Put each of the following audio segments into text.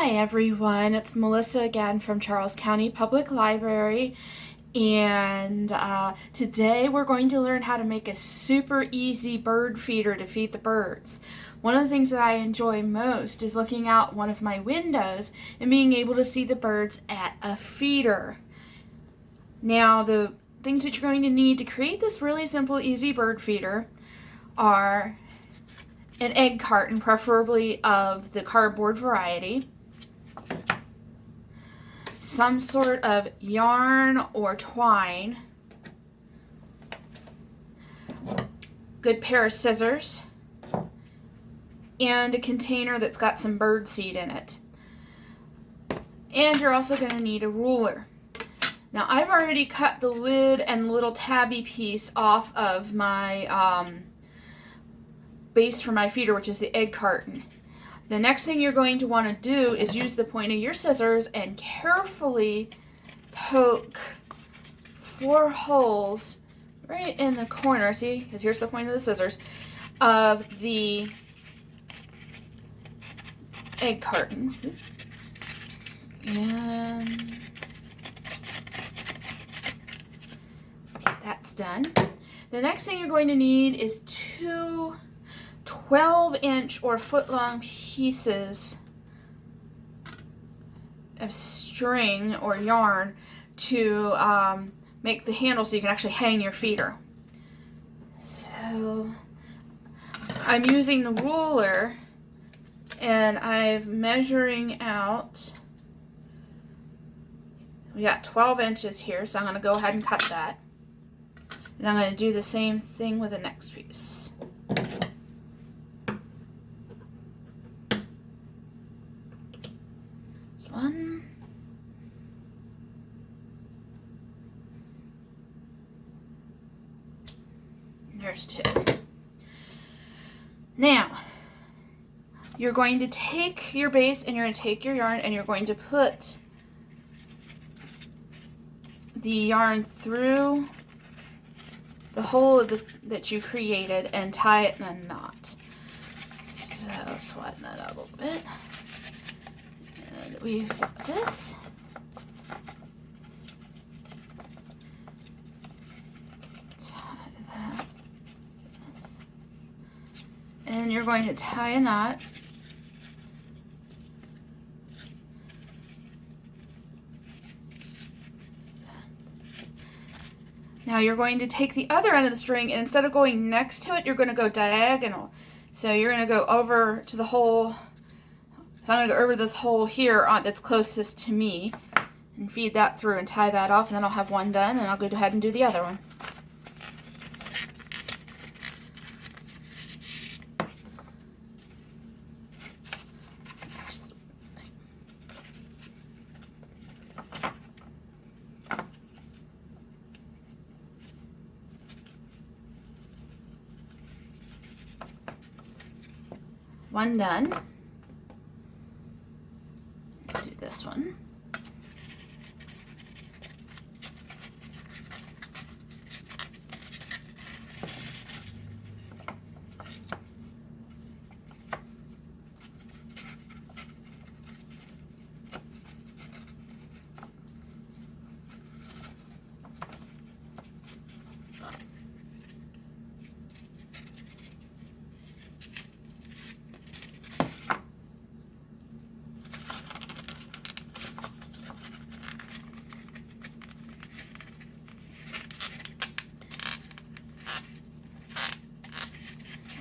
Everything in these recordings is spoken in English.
Hi everyone, it's Melissa again from Charles County Public Library, and today we're going to learn how to make a super easy bird feeder to feed the birds. One of the things that I enjoy most is looking out one of my windows and being able to see the birds at a feeder. Now, the things that you're going to need to create this really simple, easy bird feeder are an egg carton, preferably of the cardboard variety, some sort of yarn or twine, good pair of scissors, and a container that's got some bird seed in it. And you're also going to need a ruler. Now, I've already cut the lid and little tabby piece off of my base for my feeder, which is the egg carton. The next thing you're going to want to do is use the point of your scissors and carefully poke 4 holes right in the corner, see, because here's the point of the scissors, of the egg carton. And that's done. The next thing you're going to need is 2 12-inch or foot-long pieces of string or yarn to make the handle so you can actually hang your feeder. So I'm using the ruler and I'm measuring out. We got 12 inches here, so I'm going to go ahead and cut that. And I'm going to do the same thing with the next piece. One. There's 2. Now, you're going to take your base and you're going to take your yarn and you're going to put the yarn through the hole of that you created and tie it in a knot. So let's widen that out a little bit. And we've got this. Tie that. And you're going to tie a knot. Now you're going to take the other end of the string and instead of going next to it, you're going to go diagonal. So you're going to go over to the hole. So I'm going to go over this hole here that's closest to me and feed that through and tie that off, and then I'll have one done and I'll go ahead and do the other one. One done. Do this one.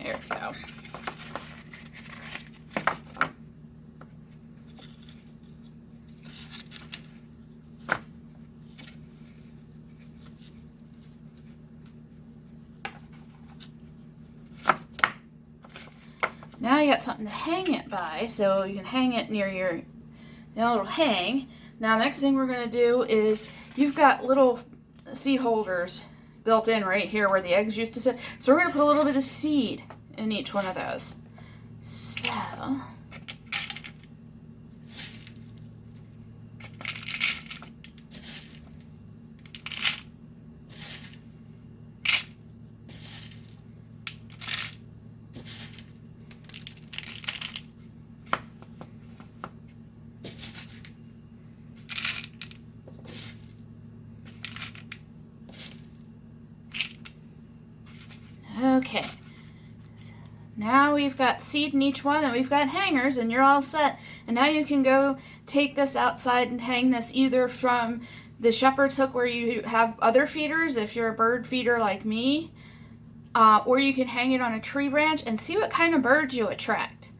There we go. Now you got something to hang it by, so you can hang it near your, now it'll hang. Now the next thing we're going to do is, you've got little seed holders built in right here where the eggs used to sit. So we're going to put a little bit of seed in each one of those. So Okay. Now we've got seed in each one and we've got hangers and you're all set. And now you can go take this outside and hang this either from the shepherd's hook where you have other feeders if you're a bird feeder like me, or you can hang it on a tree branch and see what kind of birds you attract.